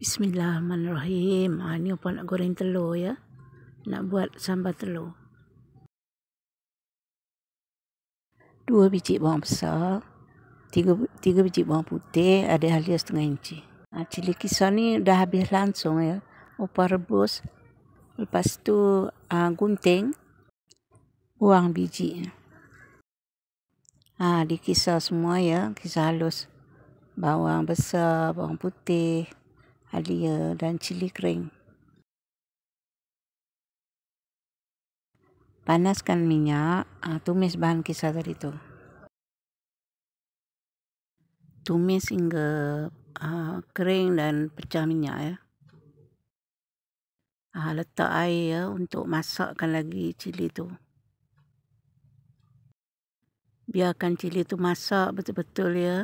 Bismillahirrahmanirrahim. Ni apa nak goreng telur ya. Nak buat sambal telur. 2 biji bawang besar, 3 biji bawang putih, ada halia setengah inci. Cili kisar ni dah habis langsung ya. Upah rebus. Lepas tu gunting, buang biji. Dikisar semua ya, kisar halus. Bawang besar, bawang putih, halia dan cili kering. Panaskan minyak, tumis bahan kisar tadi tu. Tumis hingga kering dan pecah minyak ya. Letak air ya untuk masakkan lagi cili tu. Biarkan cili tu masak betul-betul ya.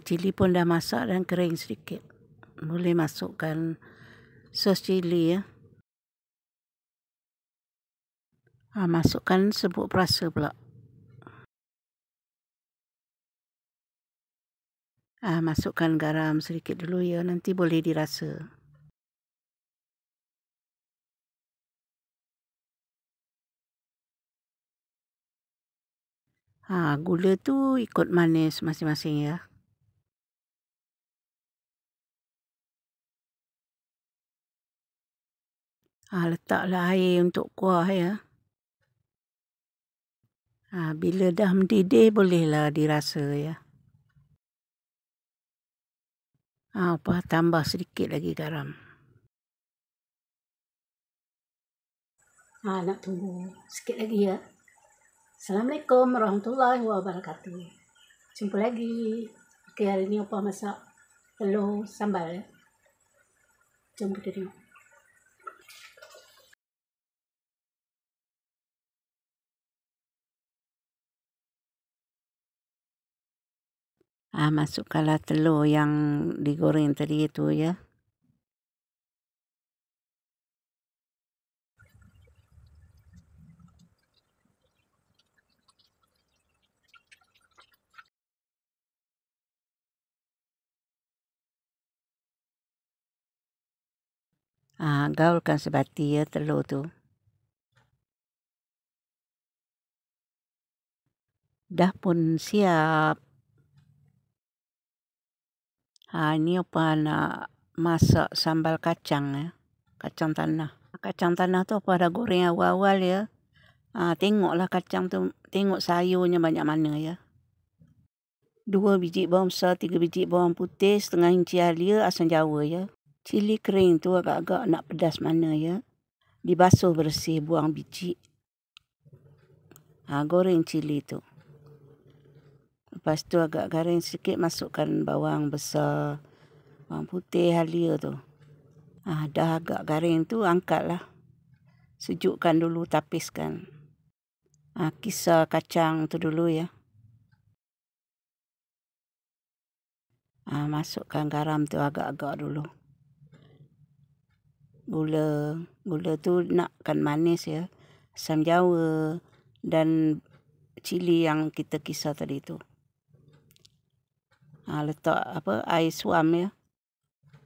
Cili pun dah masak dan kering sedikit. Boleh masukkan sos cili ya. Masukkan serbuk perasa pula. Masukkan garam sedikit dulu ya, nanti boleh dirasa. Gula tu ikut manis masing-masing ya. Letaklah air untuk kuah ya. Bila dah mendidih bolehlah dirasa ya. Tambah sedikit lagi garam. Nak tunggu sikit lagi ya. Assalamualaikum warahmatullahi wabarakatuh. Jumpa lagi. Okey, hari ni apa masak telur sambal ya. Jom kita tengok. Masukkanlah telur yang digoreng tadi itu ya. Gaulkan sebati ya telur tu. Dah pun siap. Ini apa nak masak sambal kacang ya. Kacang tanah. Kacang tanah tu apa dah goreng awal-awal ya. Tengoklah kacang tu, tengok sayurnya banyak mana ya. 2 biji bawang besar, 3 biji bawang putih, setengah inci halia, asam jawa ya. Cili kering tu agak-agak nak pedas mana ya. Dibasuh bersih, buang biji. Goreng cili tu. Lepas tu agak garing sedikit, masukkan bawang besar, bawang putih, halia tu. Dah agak garing tu, angkatlah. Sejukkan dulu, tapiskan. Kisar kacang tu dulu ya. Masukkan garam tu agak-agak dulu. Gula tu nakkan manis ya. Asam jawa dan cili yang kita kisar tadi tu. Letak air suam ya.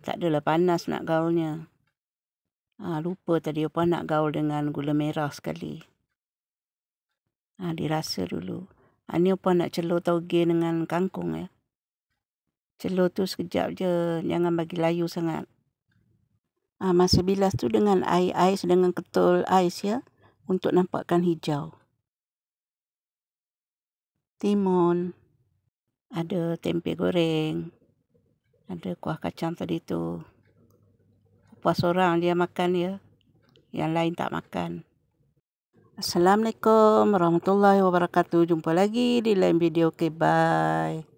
Tak adalah panas nak gaulnya. Lupa tadi apa nak gaul dengan gula merah sekali. Dirasa dulu. Ni apa nak celur tauge dengan kangkung ya. Celur tu sekejap je, jangan bagi layu sangat. Masa bilas tu dengan air ais, dengan ketul ais ya, untuk nampakkan hijau. Timun, ada tempe goreng, ada kuah kacang tadi tu. Puas orang dia makan ya, yang lain tak makan. Assalamualaikum warahmatullahi wabarakatuh. Jumpa lagi di lain video. Okay, bye.